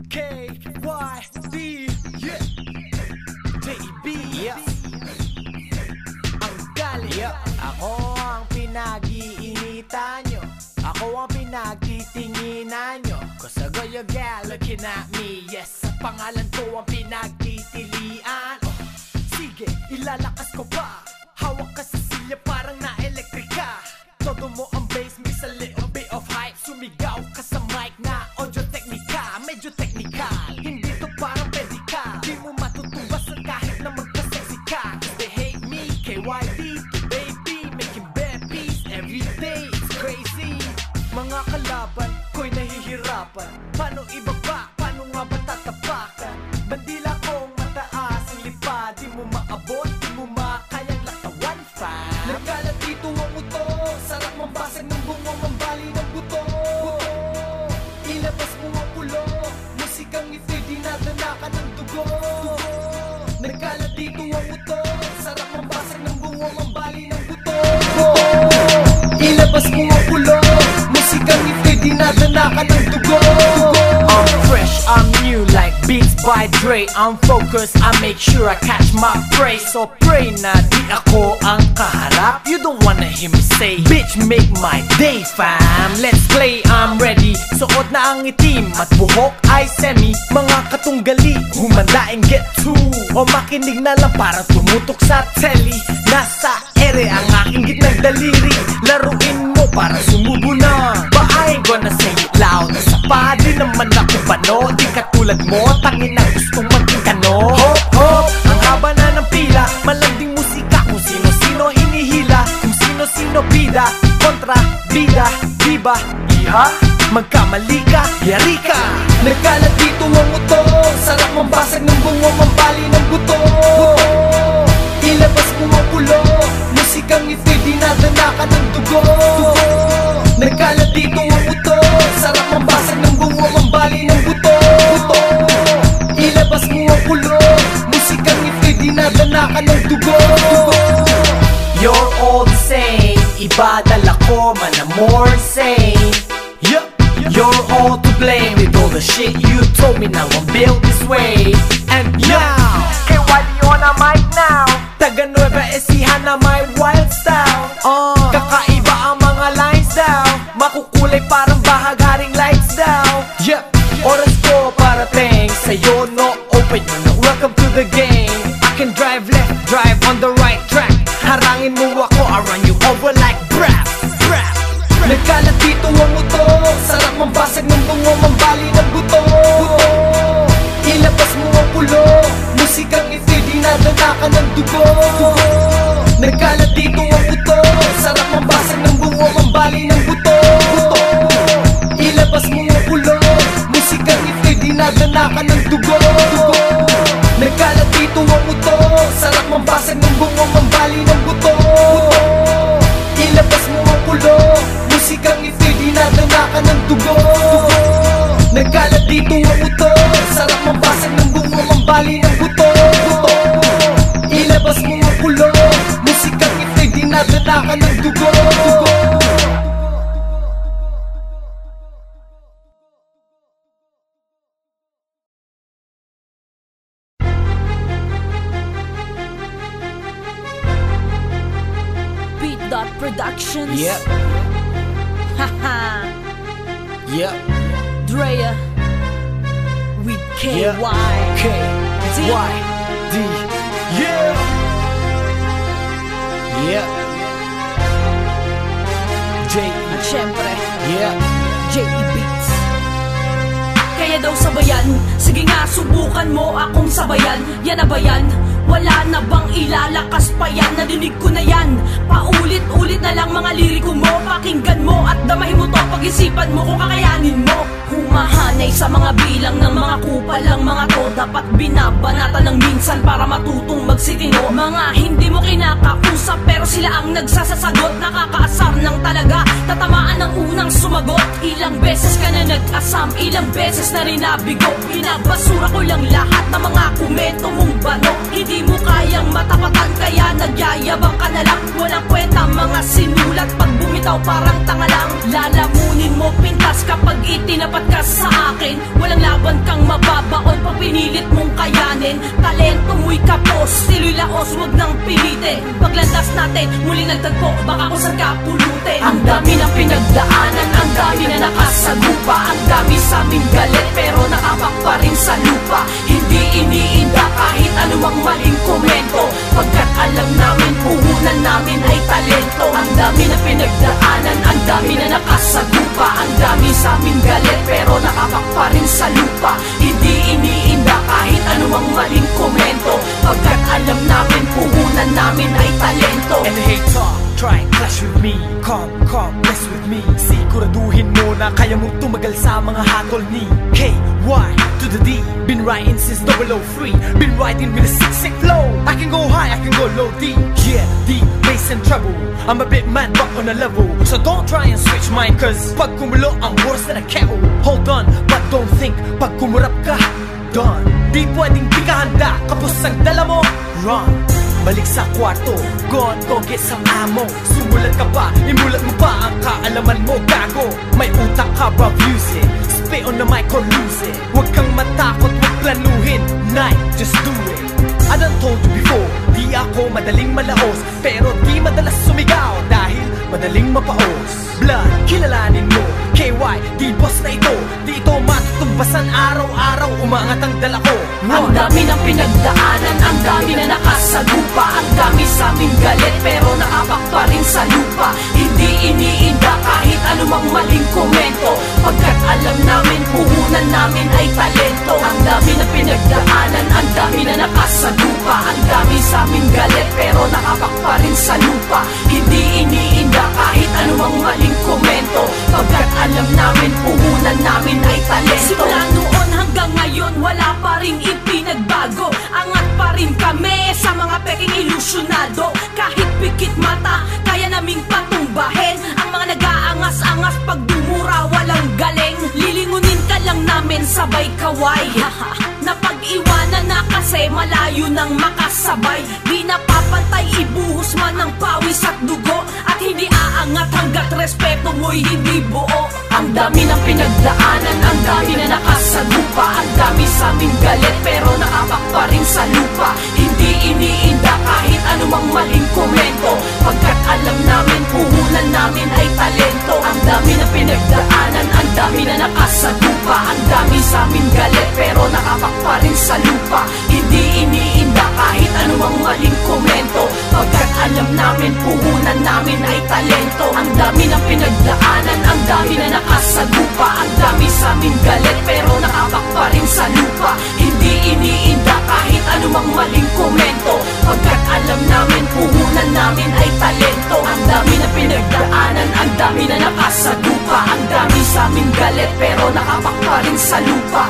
KYD, yeah. JB, yeah. Ang galing, yeah. Ako ang pinag-iinitan nyo, ako ang pinagtitinginan nyo. Cause I got your gal looking at me, yes. Sa pangalan ko ang pinagtitilian. Sige, ilalakas ko pa. Hawak ka sa silya parang na-elektrika. Todo mo ang bass, mix a little bit of hype. Sumigaw ka sa mic na audio technica. Medyo technical, hindi to parang pedika. Di mo matutubasan kahit na magka-sexy ka. Cause they hate me, KYD, baby. Making bad beats every day, it's crazy. Mga kalaban ko'y nahihirapan. Paano ibaba, paano nga ba tatapakan? Bandila kong mataas ang lipa. Di mo maabot, di mo makayang latawan pa. Nagkalat dito ang uto, sarap mambasag ng bungo, mambali ng buto. Ilabas mo ang pulo, musikang ifig, dinadala ka ng dugo. Nagkalat dito ang uto, sarap mambasag ng bungo, mambali ng buto. Ilabas mo ang pulo, musikang ifig, dinadala ka ng dugo. I'm fresh, I'm new like Beats by Dre. I'm focused, I make sure I catch my prey. So pray na di ako ang kaharap. You don't wanna hear me say, bitch make my day fam. Let's play, I'm ready. Suot na ang itim at buhok ay semi. Mga katunggali, humanda and get to. O makinig na lang parang tumutok sa telly. Nasa ere ang aking gitnang daliri. Laruin mo parang sumubo na. But I ain't gonna say it loud. Sa pa, di naman ako bano. Di katulad mo, tangin na gustong maging kano. Hop, hop, ang haba na ng pila. Malanding musika kung sino-sino hinihila. Kung sino-sino bida, kontra, bida, diba, iha? Magkamali ka, yari ka. Nagkalat dito ang uto, sarap mambasag ng bungo, mambali ng buto. Ilabas mo ang pulo, musikang ifig, dinadala ka ng dugo. Nagkalat dito ang uto, sarap mambasag ng bungo, mambali ng buto. Ilabas mo ang pulo, musikang ifig, dinadala ka ng dugo. You're all the same, iba dala ko man na more insane. You're all to blame with all the shit you told me. Now I'm built this way. And now, KYD on a mic now. Taga Nueva Ecija na my wild style. Kakaiba ang mga lines daw. Makukulay parang bahagaring lights daw. Yep, oras ko parating sa'yo, no open you know. Welcome to the game. I can drive left, drive on the right track. Harangin mo ako, I run you over like brap, brap. Nagkalat dito ang uto, sarap mambasag ng bungo, mambali ng buto. Ilabas mo ang pulo, musikang ifig, dinadala ka ng dugo. Nagkalat dito ang uto, sarap mambasag ng bungo, mambali ng buto. Ilabas mo ang pulo, musikang ifig, dinadala ka ng dugo. Nagkalat dito ang uto, sarap mambasag ng bungo, mambali ng buto. Ilabas mo ang pulo, musikang ifig, dinadala ka ng dugo. Nagkalat dito ang uto, sarap mambasag ng bungo, mambali ng buto. Ilabas mo ang pulo, musikang ifig, dinadala ka ng dugo. Productions. Yep. Haha. Yep. Drea with KY. Yep. KYD. Yeah. Yep. J. At syempre, Yep. J.E. Beats. Kaya daw sabayan, sige nga subukan mo akong sabayan. Yan na ba yan? Wala na bang ilalakas pa yan? Narinig ko na yan. Paulit-ulit na lang mga liriko mo. Pakinggan mo at damahin mo to. Pag-isipan mo kung kakayanin mo. Humahanay sa mga bilang ng mga kupal ang mga to. Dapat binabanatan ng minsan para matutong magsitino. Mga hindi mo kinakausap nag-uusap pero sila ang nagsasasagot. Nakakaasar ng talaga, tatamaan ng unang sumagot. Ilang beses ka na nag-asam, ilang beses na rin nabigo. Binabasura ko lang lahat ng mga komento mong bano. Hindi mo kayang matapatan kaya nagyayabang ka na lang. Walang kwenta mga sinulat, pag bumitaw parang tanga lang. Lalamunin mo pintas kapag itinapat ka sa akin. Walang laban kang mababaon pag pinilit mong kayanin. Talento mo'y kapos, stilo'y laos, wag nang pilitin. Paglandas natin, muling nagtagpo, baka kung saan ka pulutin. Ang dami ng pinagdaanan, ang dami na nakasagupa. Ang dami sa aming galit, pero nakapak pa rin sa lupa. Hindi iniinda kahit anumang maling komento, pagkat alam namin puhunan namin ay talento. Ang dami na pinagdaanan, ang dami na nakasagupa. Ang dami sa aming galit, pero nakapak pa rin sa lupa. Hindi iniinda kahit anumang maling komento, pagkat alam namin puhunan namin ay talento. And the hate talk, try clash with me. Come, mess with me. Siguraduhin mo na kaya mong tumagal sa mga hatol ni KY to the D. Been writing since 003. Been writing with a sick flow. I can go high, I can go low, D. Yeah, D, bass and treble. I'm a bit mad but on a level, so don't try and switch mine, cause pag kumulo ang oras na kettle. Hold on, but don't think, pag kumurap ka, done. Di pwedeng di ka handa, kapos ang dala mo, run. Balik sa kwarto, go on, go get some ammo. Sumulat ka pa, imulat mo pa ang kaalaman mo, gago. May utak ka ba, use it. Spit on the mic or lose it. Huwag kang matakot, huwag planuhin. Night, just do it. I done told you before, di ako madaling malaos, pero di madalas sumigaw dahil madaling mapaos. Blood, kilalanin mo, KY, di boss na ito. Di ito matutumbasan araw-araw, umangat ang dala ko. Ang dami ng pinagdaanan, ang dami na nakasagupa. Ang dami sa aming galit, pero nakapak pa rin sa lupa. Hindi iniinda kahit anumang maling komento, pagkat alam namin puhunan namin ay talento. Ang dami na pinagdaanan, ang dami na nakasagupa. Ang dami sa aming galit, pero nakapak pa rin sa lupa. Hindi iniinda kahit anumang maling komento, pagkat alam namin puhunan namin ay talento. Simula noon hanggang ngayon, wala pa rin ipinagbago. Angat pa rin kami sa mga peking ilusyonado. Kahit pikit mata, kaya naming patumbahin ang mga nag-aangas-angas pag dumura, walang galing. Lilingunin ka lang namin sabay kaway. Napag-iwanan na kasi malayo nang makasabay. Di napapantay, ibuhos man ng pawis at dugo, at hindi aangat hanggat respeto mo'y hindi buo. Ang dami ng pinagdaanan, ang dami na nakasagupa. Ang dami sa aming galit, pero nakapak pa rin sa lupa. Hindi iniinda kahit anumang maling komento, pagkat alam namin puhunan namin ay talento. Ang dami na pinagdaanan, ang dami na nakasagupa. Ang dami sa aming galit, pero nakapak pa rin sa lupa. Hindi iniinda kahit anumang maling komento, pagkat alam namin puhunan namin ay talento. Ang dami ng pinagdaanan, ang dami na nakasagupa. Ang dami sa aming galit, pero nakapak pa rin sa lupa. Hindi iniinda kahit anumang maling komento, pagkat alam namin puhunan namin ay talento. Ang dami na pinagdaanan, ang dami na nakasagupa. Ang dami sa aming galit, pero nakapak pa rin sa lupa.